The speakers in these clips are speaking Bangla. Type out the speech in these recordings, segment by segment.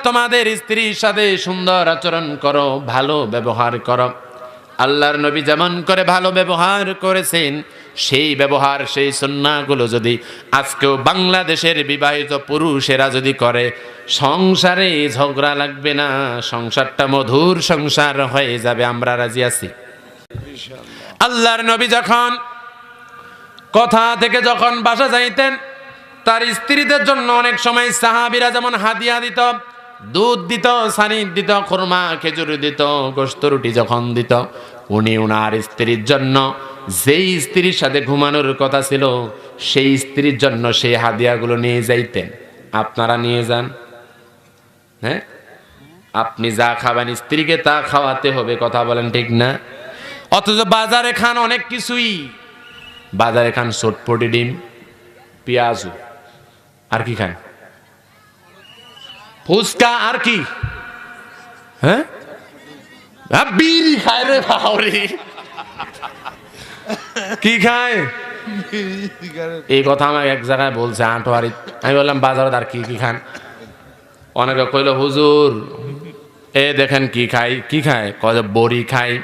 তোমাদের স্ত্রীর সাথে সুন্দর আচরণ করো, ভালো ব্যবহার করো। আল্লাহর নবী যেমন করে ভালো ব্যবহার করেছেন, সেই ব্যবহার, সেই সুন্নাহগুলো যদি আজকেও বাংলাদেশের বিবাহিত পুরুষেরা যদি করে, সংসারে ঝগড়া লাগবে না, সংসারটা মধুর সংসার হয়ে যাবে। আমরা রাজি আছি। আল্লাহর নবী যখন কথা থেকে যখন বাসা যাইতেন, তার স্ত্রীদের জন্য অনেক সময় সাহাবীরা যেমন হাদিয়া দিত, দুধ দিত, সানিদ দিত, খুরমা খেজুর দিত, গোশত রুটি যখন দিত, উনি উনার স্ত্রীর জন্য, যেই স্ত্রীর সাথে ঘুমানোর কথা ছিল, সেই স্ত্রীর জন্য সেই হাদিয়াগুলো নিয়ে যাইতেন। আপনারা নিয়ে যান? হ্যাঁ, আপনি যা খাবেন স্ত্রীকে তা খাওয়াতে হবে, কথা বলেন ঠিক না? অথচ বাজারে খান অনেক কিছুই, বাজারে খান চটপটি ডিম, পেঁয়াজু, আর কি খান? ফুচকা, আর কি? হ্যাঁ, বিড়ি খায় রে বাউরি, কি খায়? এই কথা আমাকে এক জায়গায় বলছে আটোয়ারি। আমি বললাম বাজারে আর কি কি খান? অনেকে কইল হুজুর এ দেখেন কি খাই। কি খায়? কয় বড়ি খায়,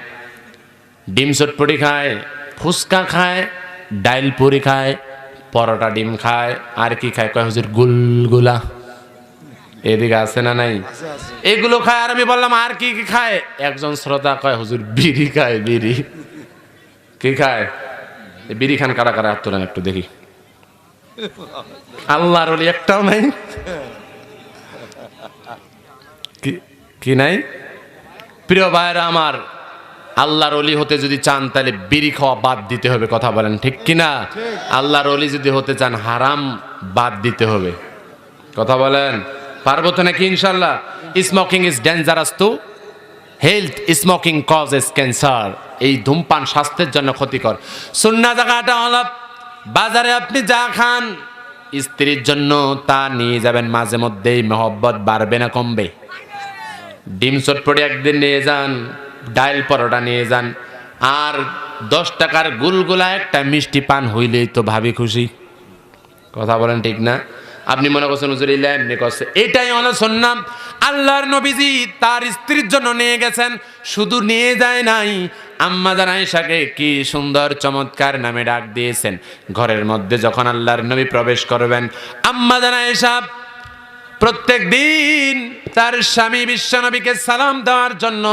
ডিম চটপটি খায়, ফুচকা খায়, ডাইল পুরি খায়, পরোটা ডিম খায়, আর কি খায়? কয় হুজুর গুলগুলা। এদিকে আছে না নাই? এগুলো খায়। আর আমি বললাম আর কি কি খায়? একজন শ্রোতা কয় হুজুর বিড়ি খায়। বিড়ি কি খায়? বিড়ি খান কারা কারা? হাত তোলেন একটু দেখি। আল্লাহর ওলি একটাও নাই? কি নাই? প্রিয় ভাইরা আমার, আল্লাহর ওলি হতে যদি চান তাহলে বিড়ি খাওয়া বাদ দিতে হবে, কথা বলেন ঠিক কিনা? আল্লাহর ওলি যদি হতে চান হারাম বাদ দিতে হবে, কথা বলেন। পারবো তো নাকি ইনশাল্লাহ? Smoking is dangerous to health, smoking causes cancer. এই ধূমপান স্বাস্থ্যের জন্য ক্ষতিকর। সুন্নাহ জায়গাটা হলো বাজারে আপনি যা খান স্ত্রীর জন্য তা নিয়ে যাবেন, মাঝে মধ্যেই মহব্বত বাড়বে না কমবে? ডিম চটপটি একদিন নিয়ে যান, ডাইল পরোটা নিয়ে যান, আর 10 টাকার গুলগুলা একটা মিষ্টি পান হইলেই তো ভাবি খুশি, কথা বলেন ঠিক না? আপনি মনে করছেন হুজুর ইল্লা এমনি করছে, এটাই হলো সুন্নাহ। আল্লাহর নবীজি তার স্ত্রীর জন্য নিয়ে গেছেন, শুধু নিয়ে যায় নাই, আম্মা জান আয়েশাকে কি সুন্দর চমৎকার নামে ডাক দিয়েছেন। ঘরের মধ্যে যখন আল্লাহর নবী প্রবেশ করবেন, আম্মা জান আয়েশা প্রত্যেক দিন তার স্বামী বিশ্বনবীকে সালাম দেওয়ার জন্য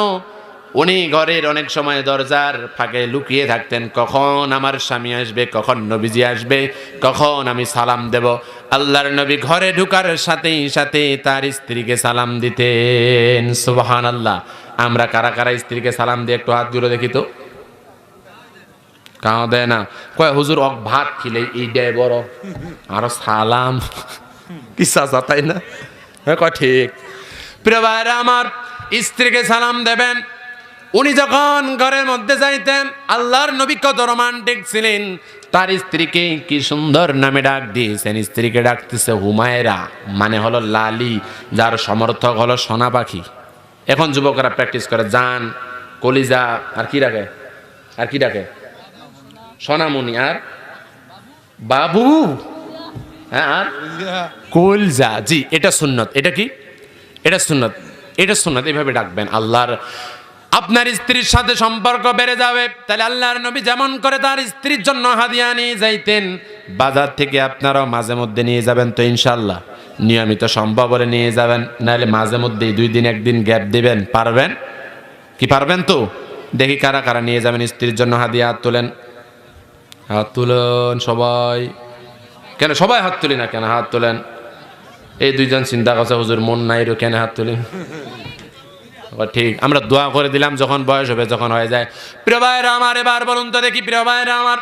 উনি ঘরের অনেক সময় দরজার ফাঁকে লুকিয়ে থাকতেন, কখন আমার স্বামী আসবে, কখন নবীজি আসবে, কখন আমি সালাম দেব। আল্লাহর নবী ঘরে ঢুকার সাথেই সাথে তার স্ত্রীকে সালাম দিতেন। সুবহানাল্লাহ। আমরা কারা কারা স্ত্রীকে সালাম দিয়ে একটু হাত জুড়ে দেখি তো? কাও দেয় না। কয় হুজুর ভাত খিলে এইটাই বড়, আরো সালাম কি সাজা, তাই না? হ্যাঁ কয় ঠিক। প্রিয় ভাইরা আমার, স্ত্রীকে সালাম দেবেন। উনি যখন ঘরের মধ্যে যাইতেন, আল্লাহর নবী কত রোমান্টিক ছিলেন, তার স্ত্রীকে কি সুন্দর নামে ডাক দিয়েছেন। স্ত্রীকে ডাকতেছে হুমায়রা, মানে হলো লালি, যার সমর্থক হলো সোনা পাখি। এখন যুবকরা প্র্যাকটিস করে জান, কলিজা, আর কি ডাকে? আর কি ডাকে? সোনামণি, আর বাবু, হ্যাঁ, আর কলজা। জি, এটা সুন্নত। এটা কি? এটা সুন্নত, এটা সুন্নত। এইভাবে ডাকবেন। আল্লাহর আপনার স্ত্রীর সাথে সম্পর্ক বেড়ে যাবে। তাহলে আল্লাহর নবী যেমন করে তার স্ত্রীর জন্য হাদিয়া নিয়ে যাইতেন, বাজার থেকে আপনারাও মাঝে মধ্যে নিয়ে যাবেন তো ইনশাল্লাহ। নিয়মিত সম্ভব হলে নিয়ে যাবেন, নাহলে মাঝে মধ্যেই 2 দিন 1 দিন গ্যাপ দিবেন। পারবেন কি? পারবেন তো? দেখি কারা কারা নিয়ে যাবেন স্ত্রীর জন্য হাদিয়া। হাত তোলেন, হাত তুলেন সবাই। কেন সবাই হাত তুলি না কেন? হাত তোলেন। এই 2 জন চিন্তা করছে হুজুর মন নাই রো, কেন হাত তুলেন? ঠিক, আমরা দোয়া করে দিলাম যখন বয়স হবে, যখন হয়ে যায়। প্রিয় ভাইরা আমার, এবার বলুন তো দেখি, প্রিয় ভাইরা আমার,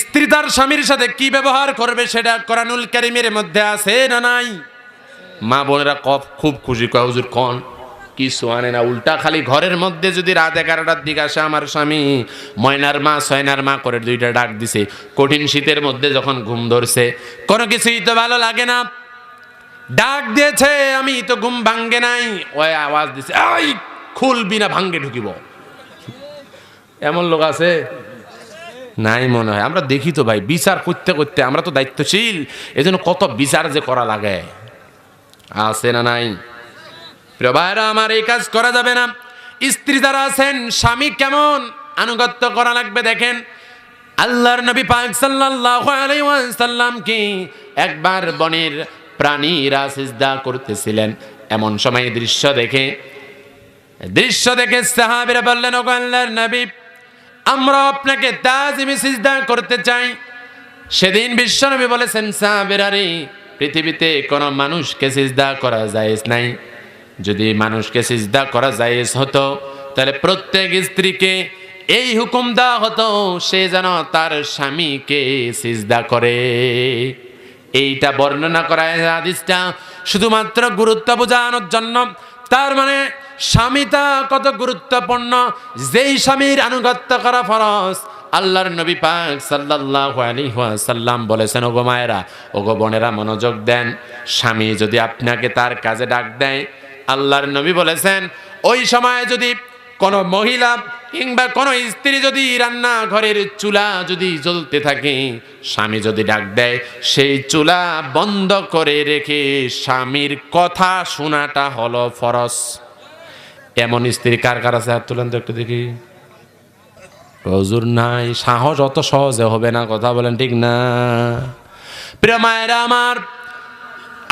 স্ত্রী তার স্বামীর সাথে কি ব্যবহার করবে সেটা কোরআনুল কারীমের মধ্যে আছে না নাই? মা বোনেরা খুব খুশি, কয় হুজুর কোন কিছু আনে না, উল্টা খালি ঘরের মধ্যে যদি রাত 11টার দিকে আসে, আমার স্বামী ময়নার মা সয়নার মা করে 2টা ডাক দিছে, কঠিন শীতের মধ্যে যখন ঘুম ধরছে, কোনো কিছুই তো ভালো লাগে না, ডাক দিয়েছে, আমি তো ঘুম ভাঙ্গে নাই, ওই আওয়াজ দিছে, এই খুলবি না, ভাঙ্গে ঢুকিব। এমন লোক আছে নাই মনে হয়? আমরা দেখি তো ভাই, বিচার করতে করতে আমরা তো দায়িত্বশীল, এজন্য কত বিচার যে করা লাগে। আছে না নাই? প্রিয় ভাইরা আমার, এই কাজ করা যাবে না। স্ত্রী যারা আছেন, স্বামী কেমন আনুগত্য করা লাগবে দেখেন। আল্লাহর নবী পাক সাল্লাল্লাহু আলাইহি ওয়াসাল্লাম কি একবার বনের প্রাণীরা সিজদা করতেছিলেন, এমন সময় দৃশ্য দেখে সাহাবীরা বললেন, ওগো আল্লাহর নবী, আমরা আপনাকে তাজিমে সিজদা করতে চাই। সেদিন বিশ্বনবী বলেছেন, সাহাবীরা রে, পৃথিবীতে কোনো মানুষকে সিজদা করা জায়েজ নাই। যদি মানুষকে সিজদা করা জায়েজ হতো, তাহলে প্রত্যেক স্ত্রীকে এই হুকুম দেওয়া হতো সে যেন তার স্বামীকে সিজদা করে। এইটা বর্ণনা করা হাদিসটা শুধুমাত্র গুরুত্ব বোঝানোর জন্য। তার মানে স্বামীটা কত গুরুত্বপূর্ণ, যেই স্বামীর আনুগত্য করা ফরজ। আল্লাহর নবী পাক সাল্লাল্লাহু আলাইহি ওয়াসাল্লাম বলেছেন, ওগো মায়েরা, ওগো বোনেরা, মনোযোগ দেন। স্বামী যদি আপনাকে তার কাজে ডাক দেয়, আল্লাহর নবী বলেছেন, ওই সময় যদি কোনো মহিলা কিংবা কোনো স্ত্রী যদি রান্না ঘরের চুলা যদি জ্বলতে থাকে, স্বামী যদি ডাক দেয়, সেই চুলা বন্ধ করে রেখে স্বামীর কথা শোনাটা হলো ফরজ। এমন স্ত্রী কার কার আছে? হাত তুলেন তো একটু দেখি। হুজুর নাই, সাহস অত সহজে হবে না, কথা বলেন ঠিক না? প্রিয় মায়েরা আমার,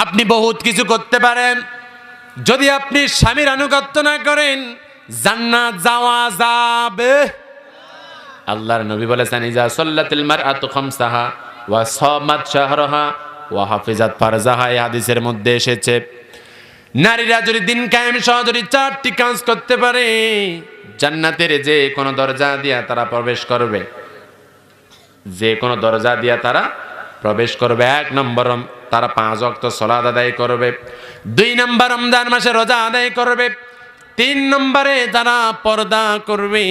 আপনি বহুত কিছু করতে পারেন, যদি আপনি স্বামীর আনুগত্য না করেন জান্নাত যাওয়া যাবে। আল্লাহর নবী বলেছেন, ইজা সাল্লাতিল মারআতু খামসাহা ওয়া সামাত শাহরাহা ওয়া হাফিজাত ফারজাহা। এই হাদিসের মধ্যে এসেছে, নারীরা যদি দিন কায়েম সহ যদি 4টি কাজ করতে পারে, জান্নাতের যে কোনো দরজা দিয়া তারা প্রবেশ করবে, যে কোনো দরজা দিয়া তারা প্রবেশ করবে। 1 নম্বর, তারা 5 ওয়াক্ত সালাত আদায় করবে। 2 নম্বর, রমজান মাসে রোজা আদায় করবে। 3 নম্বরে তারা পর্দা করবে।